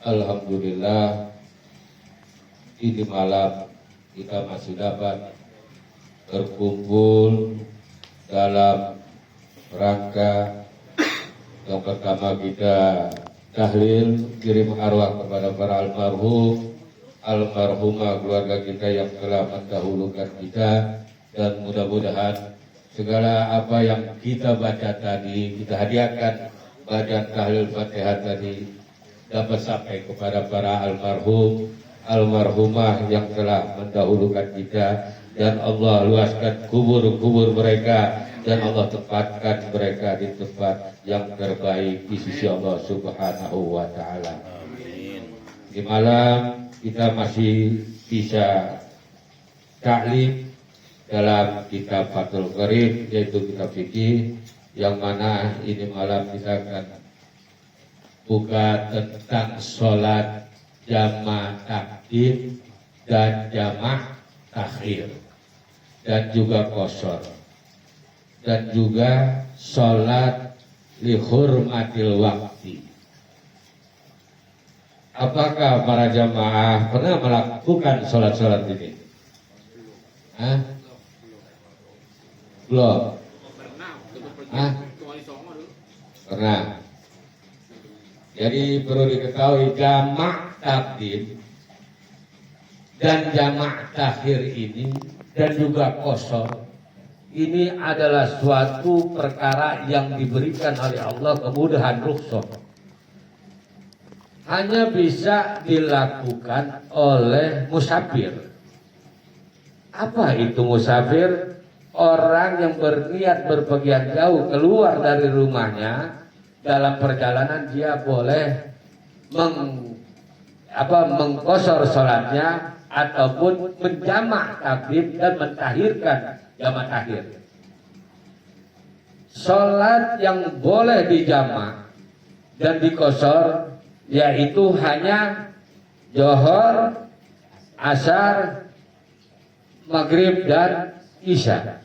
Alhamdulillah, ini malam kita masih dapat berkumpul dalam rangka yang pertama kita tahlil kirim arwah kepada para almarhumah keluarga kita yang telah mendahulukan kita, dan mudah-mudahan segala apa yang kita baca tadi, kita hadiahkan badan tahlil Fatihah tadi dapat sampai kepada para almarhumah yang telah mendahulukan kita, dan Allah luaskan kubur-kubur mereka, dan Allah tempatkan mereka di tempat yang terbaik di sisi Allah Subhanahu wa Ta'ala. Di malam kita masih bisa taklim dalam kitab Fathul Qarib, yaitu kitab fikih, yang mana ini malam kita akan buka tentang sholat jamaah takdim dan jamaah takhir, dan juga qashar, dan juga sholat lihurmatil wakti. Apakah para jamaah pernah melakukan sholat-sholat ini? Hah? Belum? Hah? Pernah. Jadi perlu diketahui jamaah takdim dan jamaah takhir ini, dan juga qashar, ini adalah suatu perkara yang diberikan oleh Allah kemudahan rukhsah. Hanya bisa dilakukan oleh musafir. Apa itu musafir? Orang yang berniat berpergian jauh keluar dari rumahnya. Dalam perjalanan dia boleh mengqashar sholatnya ataupun menjamak takdim dan mentahirkan jamak takhir. Sholat yang boleh dijamak dan diqashar yaitu hanya Zuhur, Asar, Maghrib dan Isya.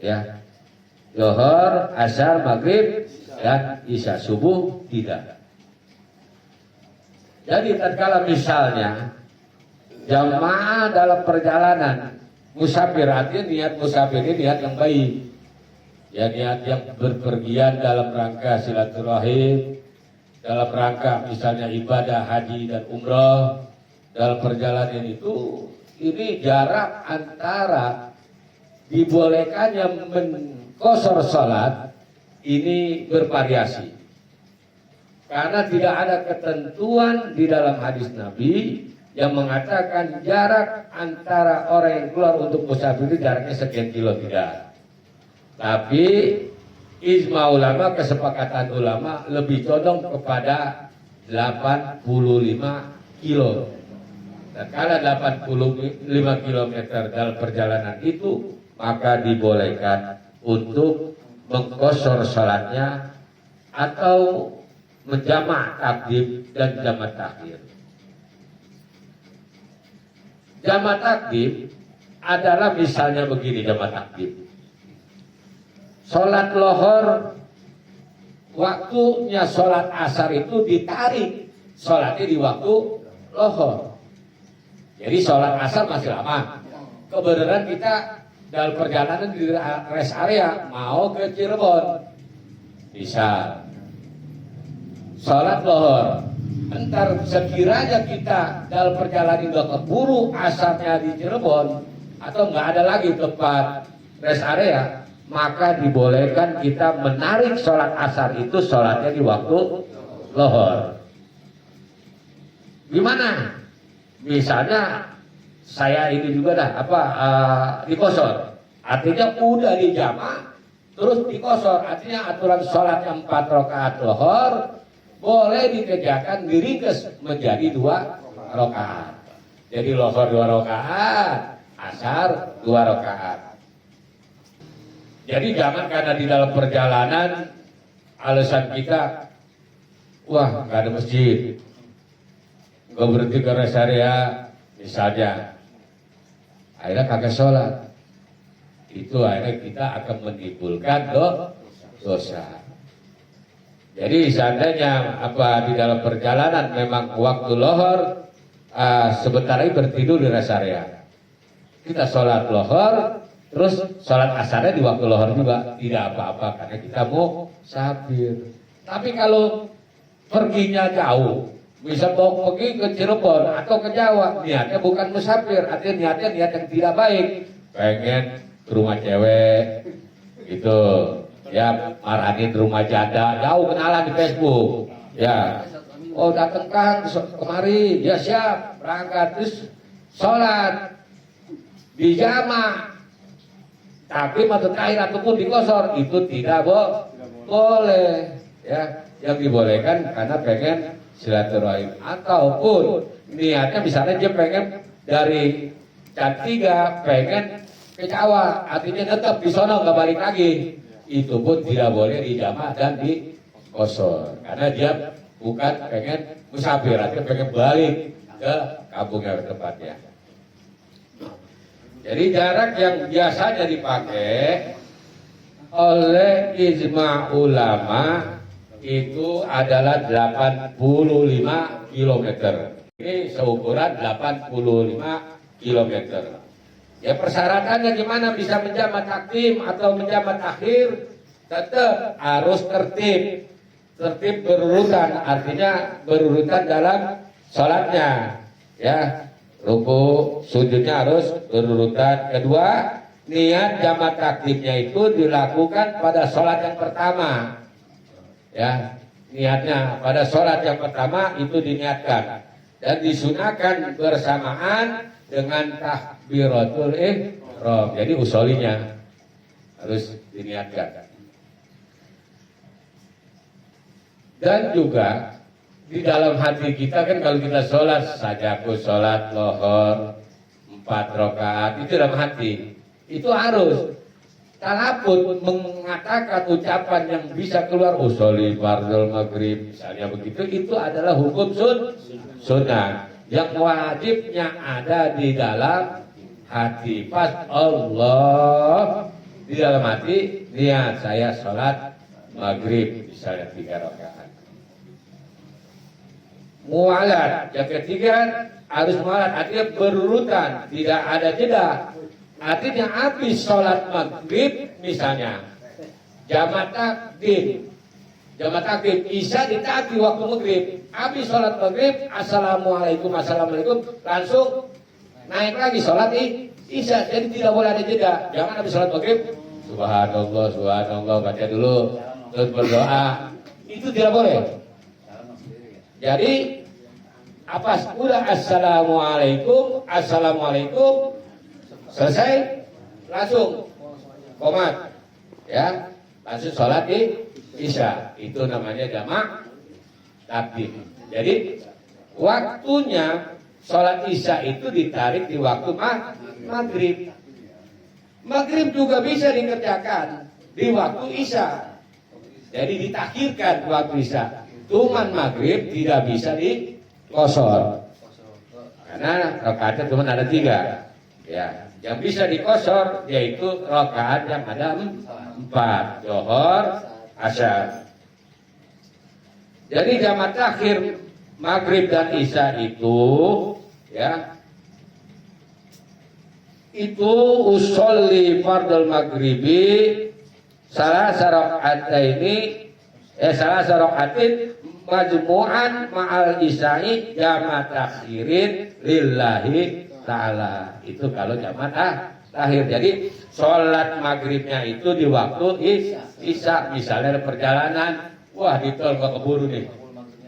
Ya, Zuhur, Asar, Maghrib dan Isya. Subuh tidak. Jadi tatkala misalnya jamaah dalam perjalanan musafir, artinya niat musafir ini niat yang baik, ya, niat yang berpergian dalam rangka silaturahim, dalam rangka misalnya ibadah haji dan umrah. Dalam perjalanan itu, ini jarak antara dibolehkannya mengqashar salat ini bervariasi, karena tidak ada ketentuan di dalam hadis Nabi yang mengatakan jarak antara orang yang keluar untuk musafir itu jaraknya sekian kilo, tidak. Tapi ijma ulama, kesepakatan ulama lebih condong kepada 85 kilo. Dan kalau 85 km dalam perjalanan itu, maka dibolehkan untuk mengqashar salatnya atau menjamak takdim dan jamak takhir. Jamak takdim adalah misalnya begini, jamak takdim. Sholat lohor, waktunya sholat asar itu ditarik sholatnya di waktu lohor. Jadi sholat asar masih lama. Kebenaran kita dalam perjalanan di rest area mau ke Cirebon, bisa sholat lohor. Entar sekiranya kita dalam perjalanan udah keburu asarnya di Cirebon atau nggak ada lagi tempat rest area, maka dibolehkan kita menarik sholat asar itu sholatnya di waktu lohor. Gimana? Misalnya saya ini juga diqashar, artinya udah dijamak terus diqashar, artinya aturan sholat 4 rakaat lohor boleh dikerjakan diringkas menjadi 2 rakaat. Jadi lohor 2 rakaat, asar 2 rakaat. Jadi jangan karena di dalam perjalanan alasan kita, wah nggak ada masjid, nggak berhenti ke rest area misalnya, akhirnya kagak sholat, itu akhirnya kita akan menimbulkan dosa. Jadi seandainya di dalam perjalanan memang waktu lohor sebentar lagi bertidur di rest area. Kita sholat lohor, terus sholat asarnya di waktu lohor juga, tidak apa-apa karena kita mau sabir. Tapi kalau perginya jauh, bisa mau pergi ke Cirebon atau ke Jawa, niatnya bukan musafir, artinya niat yang tidak baik, pengen ke rumah cewek, gitu. Ya, marahin rumah janda, jauh kenalan di Facebook. Ya, oh datang Kang kemari, ya siap berangkat, terus sholat di jamaah. Tapi mata terakhir ataupun dikosor itu tidak boleh. Ya, yang dibolehkan karena pengen silaturahim ataupun niatnya misalnya dia pengen dari Cantiga pengen ke Jawa, artinya tetap di sono nggak balik lagi. Itu pun tidak boleh dijamaah dan dikosor karena dia bukan pengen musafir, artinya pengen balik ke kampungnya tempatnya. Jadi jarak yang biasanya dipakai oleh ijma ulama itu adalah 85 km. Ini seukuran 85 km. Ya persyaratannya gimana bisa menjamak takdim atau menjamak takhir? Tetap harus tertib. Tertib berurutan, artinya berurutan dalam sholatnya. Ya, ruku, sujudnya harus berurutan. Kedua, niat jamak takdimnya itu dilakukan pada sholat yang pertama. Ya, niatnya pada sholat yang pertama itu diniatkan dan disunahkan bersamaan dengan takbiratul ihram. Jadi usolinya harus diniatkan. Dan juga di dalam hati kita kan kalau kita sholat sajaku sholat lohor 4 rakaat itu dalam hati itu harus talaput mengatakan ucapan yang bisa keluar usoli fardhu maghrib misalnya begitu, itu adalah hukum sunnah yang wajibnya ada di dalam hati. Pas Allah di dalam hati niat saya sholat maghrib misalnya 3 rakaat. Mualat yang ketiga harus mualat, artinya berurutan, tidak ada jeda. Artinya habis sholat maghrib misalnya jamak takdim isya ditagih waktu maghrib, habis sholat maghrib assalamualaikum langsung naik lagi sholat isya. Jadi tidak boleh ada jeda. Jangan habis sholat maghrib subhanallah baca dulu terus berdoa, itu tidak boleh. Jadi apa udah assalamualaikum selesai langsung qomat ya, langsung sholat di isya, itu namanya jamak takdim. Jadi waktunya sholat isya itu ditarik di waktu maghrib. Maghrib juga bisa dikerjakan di waktu isya, jadi ditakhirkan waktu isya. Cuman maghrib tidak bisa dikosor karena rakaatnya cuma ada 3 ya. Yang bisa dikosor yaitu rakaat yang ada 4, zuhur, asar. Jadi jamak takhir maghrib dan isya itu ya, itu usolli fardhu maghribi salah sarokaatin majmu'an ma'al isya'i jamak takhirin lillahi ta'ala. Itu kalau jamak takhir. Jadi sholat maghribnya itu di waktu isya. Misalnya ada perjalanan, wah di tol gak keburu nih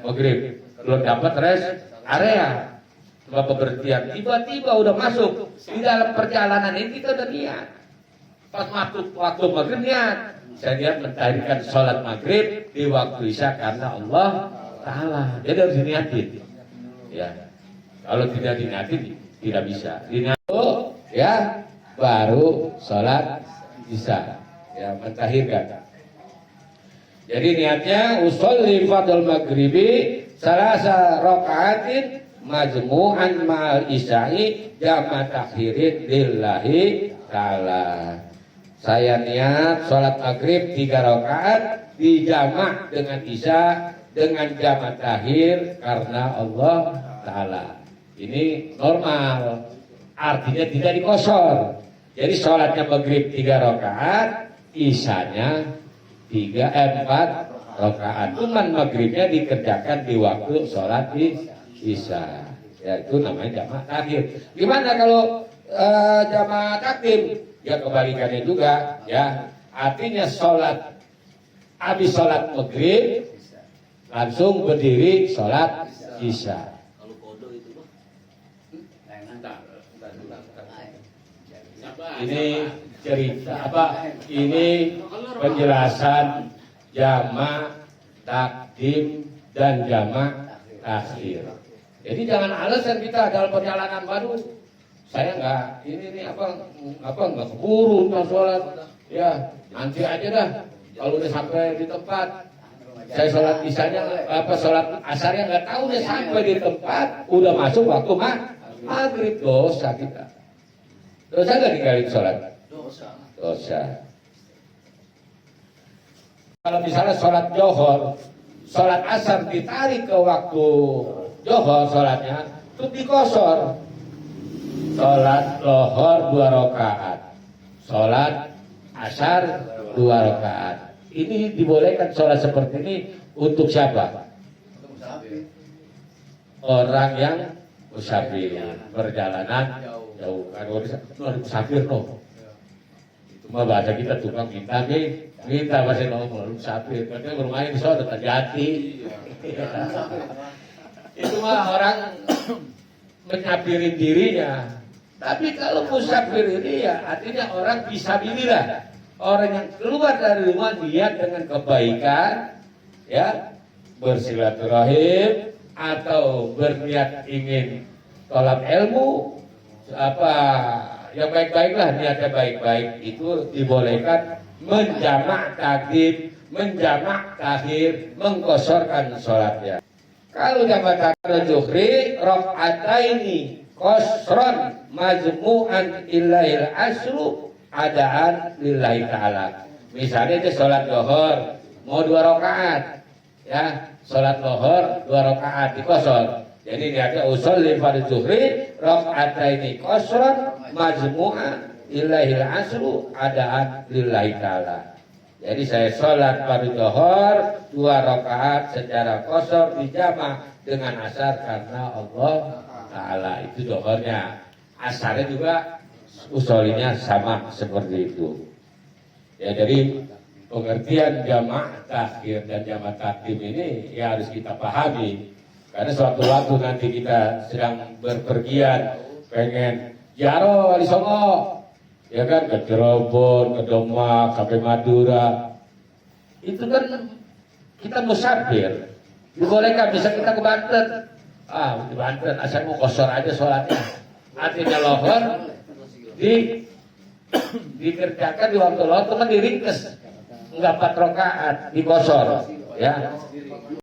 maghrib, belum dapat rest area, cuma pemberhentian, tiba-tiba udah masuk di dalam perjalanan ini, kita udah niat pas waktu maghrib niat saya niat mentahirkan sholat maghrib di waktu isya karena Allah Ta'ala. Jadi harus diniatin ya. Kalau tidak diniatin tidak bisa. Diniatin ya baru sholat isya ya, mentahirkan. Jadi niatnya usolli fardhu maghribi salasa rakaatin majmu'an ma'al isya'i jamak takhirin lillahi ta'ala. Saya niat sholat maghrib 3 rakaat dijamak dengan isya dengan jamak takhir karena Allah Ta'ala. Ini normal, artinya tidak dikosor. Jadi sholatnya maghrib 3 rakaat, isyanya 4 rakaat. Cuman maghribnya dikerjakan di waktu sholat isya. Ya itu namanya jamak takhir. Gimana kalau jamak takdim? Ya kebalikannya juga, ya. Artinya sholat habis sholat maghrib langsung berdiri sholat isya. Kalau kodo itu Pak? Ini cerita apa? Ini penjelasan jamak takdim dan jamak takhir. Jadi jangan alasan kita dalam perjalanan baru. Saya nggak ini apa nggak keburu untuk sholat. Ya nanti aja dah. Kalau udah sampai di tempat, saya sholat isyanya sholat asarnya nggak tahu udah sampai di tempat, udah masuk waktu maghrib, dosa kita. Dosa nggak dikali sholat? Dosa. Kalau misalnya sholat johor, sholat asar ditarik ke waktu johor sholatnya, itu dikosor. Sholat lohor 2 rakaat, sholat asar 2 rakaat. Ini dibolehkan sholat seperti ini untuk siapa? Orang yang musafir, perjalanan jauh. Kalau musafir no, itu mah bahasa kita tukang minta minta masih ngomong musafir. Karena bermain di sana terjadi. Itu mah orang menyapirin dirinya. Tapi kalau musafir ini ya artinya orang fisabilillah. Orang yang keluar dari rumah niat dengan kebaikan, ya bersilaturahim atau berniat ingin tolak ilmu, apa yang baik-baiklah niatnya baik-baik itu dibolehkan menjamak takdim, menjamak takhir, mengkosorkan sholatnya. Kalau jamak takhir zuhri rakaataini qasran majmu'an illahil asru adaan lillahi ta'ala. Misalnya itu sholat lohor mau 2 rakaat, ya sholat lohor 2 rakaat dikosor. Jadi niatnya usolli fardhu zuhri rakaataini qasran majmu'an illahil asru adaan lillahi ta'ala. Jadi saya sholat fardhu zuhur 2 rakaat secara qasar dijamak dengan asar karena Allah Ta'ala. Itu zuhurnya. Asarnya juga usolinya sama seperti itu. Ya jadi pengertian jamak takhir dan jamak takdim ini ya harus kita pahami. Karena suatu waktu nanti kita sedang berpergian pengen jaro wali songo, ya kan, ke Cirebon, ke Demak, sampai Madura. Itu kan kita musafir. Dibolehkan bisa kita ke Banten. Di Banten asal mau kosor aja sholatnya. Artinya lohor dikerjakan di waktu lohor itu kan diringkes, enggak 4 rakaat dikosor, ya.